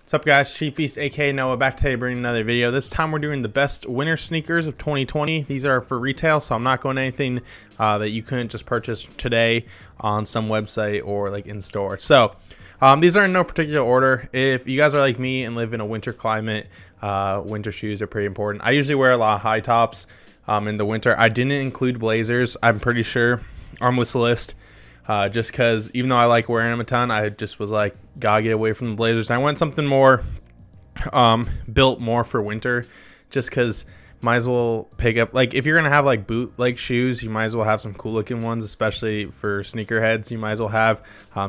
What's up, guys? Chief Beast aka Noah back today bringing another video. This time we're doing the best winter sneakers of 2020. These are for retail, so I'm not going to anything that you couldn't just purchase today on some website or like in store. So these are in no particular order. If you guys are like me and live in a winter climate, winter shoes are pretty important. I usually wear a lot of high tops in the winter. I didn't include blazers, I'm pretty sure, on this list. Just because even though I like wearing them a ton, I just was like, gotta get away from the blazers. I went something more built more for winter, just because might as well pick up, like, if you're gonna have like boot like shoes, you might as well have some cool looking ones, especially for sneakerheads. You might as well have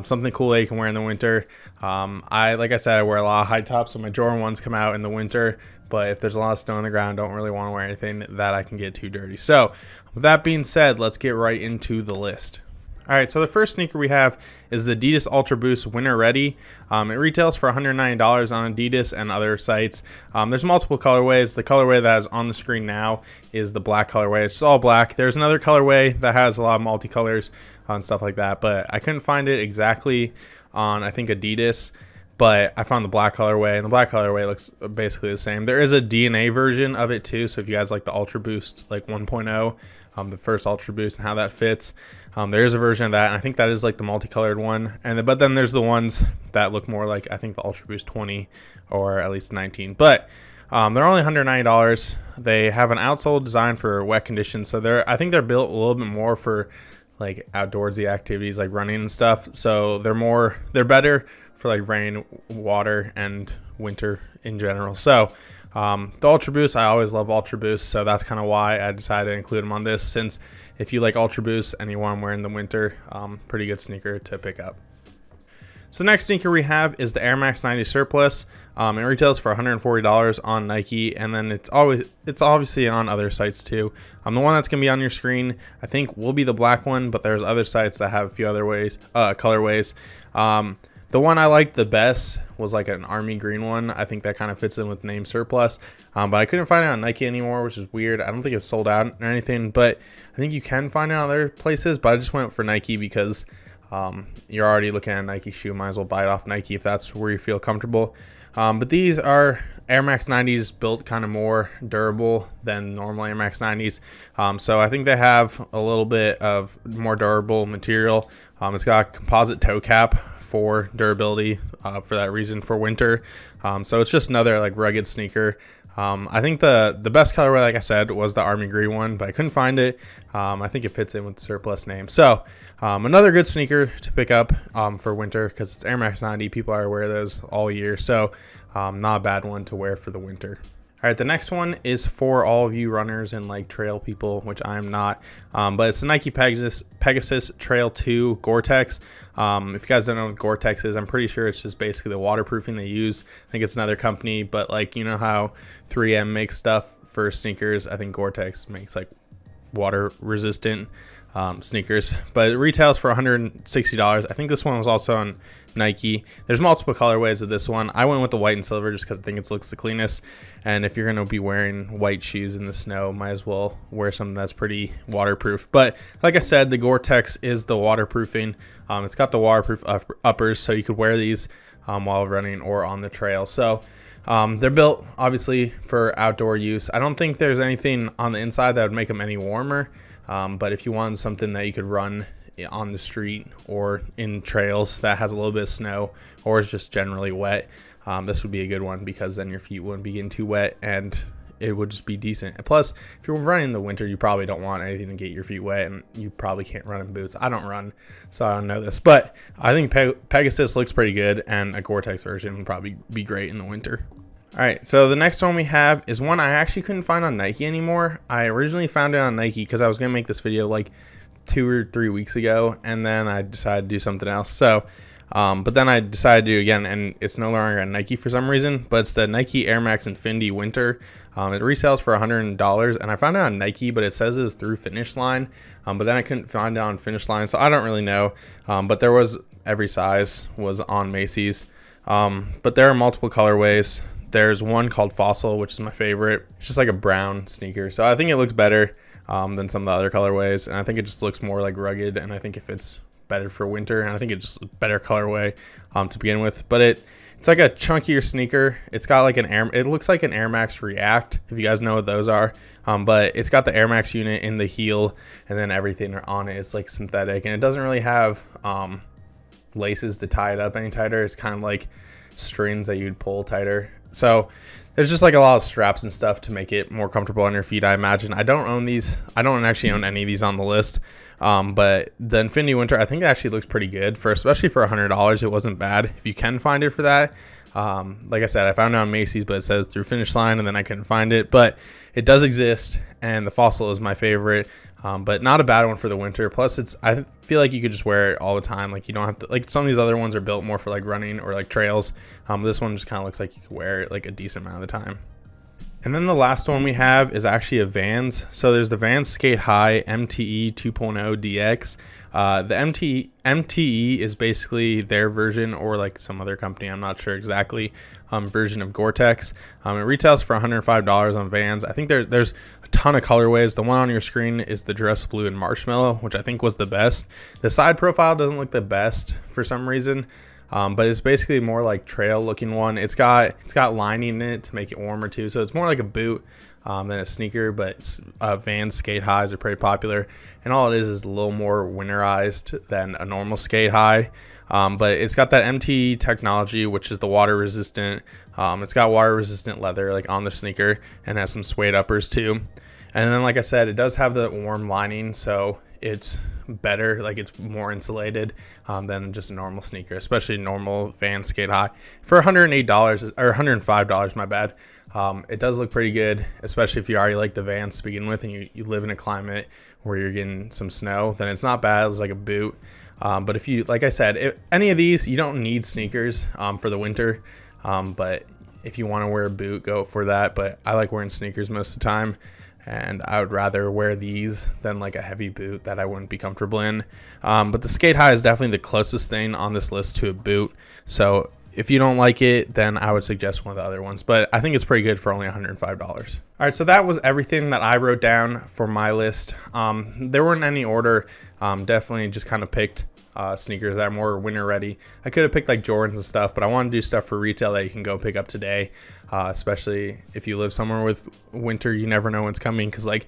something cool that you can wear in the winter. Like I said, I wear a lot of high tops, so my Jordan ones come out in the winter, but if there's a lot of snow on the ground, don't really want to wear anything that I can get too dirty. So with that being said, let's get right into the list. Alright, so the first sneaker we have is the Adidas Ultra Boost Winter Ready. It retails for $190 on Adidas and other sites. There's multiple colorways. The colorway that is on the screen now is the black colorway. It's all black. There's another colorway that has a lot of multicolors and stuff like that, but I couldn't find it exactly on, I think, Adidas, but I found the black colorway, and the black colorway looks basically the same. There is a DNA version of it too, so if you guys like the Ultra Boost like 1.0, the first Ultra Boost and how that fits, there is a version of that, and I think that is like the multicolored one. But then there's the ones that look more like, I think, the Ultra Boost 20 or at least 19. But they're only $190. They have an outsole design for wet conditions, so I think they're built a little bit more for like outdoorsy activities like running and stuff. So they're better for like rain, water, and winter in general. So the Ultra Boost, I always love Ultra Boost, so that's kind of why I decided to include them on this, since if you like Ultra Boost and you want them wear in the winter, pretty good sneaker to pick up. So the next sneaker we have is the Air Max 90 Surplus. It retails for $140 on Nike, and then it's obviously on other sites too. The one that's gonna be on your screen, I think, will be the black one, but there's other sites that have a few other colorways. The one I liked the best was like an army green one. I think that kind of fits in with the name Surplus, but I couldn't find it on Nike anymore, which is weird. I don't think it's sold out or anything, but I think you can find it on other places. But I just went for Nike because you're already looking at a Nike shoe. Might as well buy it off Nike if that's where you feel comfortable. But these are Air Max 90s built kind of more durable than normal Air Max 90s. So I think they have a little bit of more durable material. It's got a composite toe cap for durability, for that reason, for winter. So it's just another like rugged sneaker. I think the best colorway, like I said, was the army green one, but I couldn't find it. I think it fits in with the Surplus name. So another good sneaker to pick up for winter, because it's Air Max 90. People are wear those all year, so not a bad one to wear for the winter. All right, the next one is for all of you runners and like trail people, which I'm not, but it's the Nike Pegasus Trail 2 Gore-Tex. If you guys don't know what Gore-Tex is, I'm pretty sure it's just basically the waterproofing they use. I think it's another company, but like, you know how 3M makes stuff for sneakers, I think Gore-Tex makes like water resistant sneakers, but it retails for $160. I think this one was also on Nike. There's multiple colorways of this one. I went with the white and silver just because I think it looks the cleanest, and if you're going to be wearing white shoes in the snow, might as well wear something that's pretty waterproof. But like I said, the Gore-Tex is the waterproofing. It's got the waterproof uppers, so you could wear these while running or on the trail. So they're built obviously for outdoor use. I don't think there's anything on the inside that would make them any warmer. But if you want something that you could run on the street or in trails that has a little bit of snow or is just generally wet, this would be a good one, because then your feet wouldn't be getting too wet and it would just be decent. And plus, if you're running in the winter, you probably don't want anything to get your feet wet, and you probably can't run in boots. I don't run, so I don't know this, but I think Pegasus looks pretty good, and a Gore-Tex version would probably be great in the winter. All right, so the next one we have is one I actually couldn't find on Nike anymore. I originally found it on Nike because I was going to make this video like 2 or 3 weeks ago, and then I decided to do something else. So, but then I decided to do it again, and it's no longer on Nike for some reason, but it's the Nike Air Max Infinity Winter. It resales for $100, and I found it on Nike, but it says it was through Finish Line, but then I couldn't find it on Finish Line, so I don't really know. But there was, every size was on Macy's. But there are multiple colorways. There's one called Fossil, which is my favorite. It's just like a brown sneaker, so I think it looks better than some of the other colorways, and I think it just looks more like rugged, and I think it fits better for winter, and I think it's just a better colorway to begin with. But It's like a chunkier sneaker. It's got like it looks like an Air Max React, if you guys know what those are. But it's got the Air Max unit in the heel, and then everything on it is like synthetic, and it doesn't really have laces to tie it up any tighter. It's kind of like strings that you'd pull tighter. So there's just like a lot of straps and stuff to make it more comfortable on your feet, I imagine. I don't own these. I don't actually own any of these on the list. But the Infinity Winter, I think it actually looks pretty good especially for $100. It wasn't bad if you can find it for that. Like I said, I found it on Macy's, but it says through Finish Line, and then I couldn't find it. But it does exist, and the Fossil is my favorite. But not a bad one for the winter. Plus, I feel like you could just wear it all the time. Like, you don't have to, like, some of these other ones are built more for like running or like trails. This one just kind of looks like you could wear it like a decent amount of the time. And then the last one we have is actually a Vans. So there's the Vans Skate High MTE 2.0 DX. The MTE is basically their version, or like some other company, I'm not sure exactly, version of Gore-Tex. It retails for $105 on Vans. I think there's a ton of colorways. The one on your screen is the Dress Blue and Marshmallow, which I think was the best. The side profile doesn't look the best for some reason. But it's basically more like trail looking one. It's got lining in it to make it warmer too, so it's more like a boot than a sneaker. But Vans Skate Highs are pretty popular, and all it is a little more winterized than a normal Skate High. But it's got that MTE technology, which is the water resistant. It's got water resistant leather like on the sneaker, and has some suede uppers too. And then, like I said, it does have the warm lining, so it's better, like it's more insulated than just a normal sneaker, especially normal Vans Skate High. For $108 or $105, my bad. It does look pretty good, especially if you already like the Vans to begin with, and you live in a climate where you're getting some snow, then it's not bad. It's like a boot. But if you, like I said, any of these, you don't need sneakers for the winter. But if you want to wear a boot, go for that. But I like wearing sneakers most of the time, and I would rather wear these than like a heavy boot that I wouldn't be comfortable in. But the Skate High is definitely the closest thing on this list to a boot. So if you don't like it, then I would suggest one of the other ones. But I think it's pretty good for only $105. All right, so that was everything that I wrote down for my list. There weren't any order. Definitely just kind of picked sneakers that are more winter ready. I could have picked like Jordans and stuff, but I want to do stuff for retail that you can go pick up today. Especially if you live somewhere with winter, you never know when's coming. Because like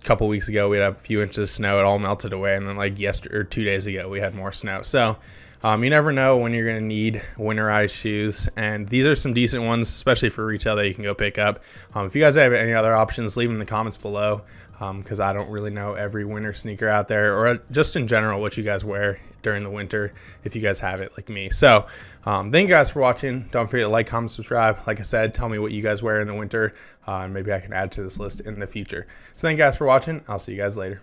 a couple weeks ago, we had a few inches of snow. It all melted away, and then like 2 days ago, we had more snow. So you never know when you're going to need winterized shoes, and these are some decent ones, especially for retail, that you can go pick up. If you guys have any other options, leave them in the comments below, because I don't really know every winter sneaker out there, or just in general what you guys wear during the winter, if you guys have it like me. So thank you guys for watching. Don't forget to like, comment, subscribe. Like I said, tell me what you guys wear in the winter, and maybe I can add to this list in the future. So thank you guys for watching. I'll see you guys later.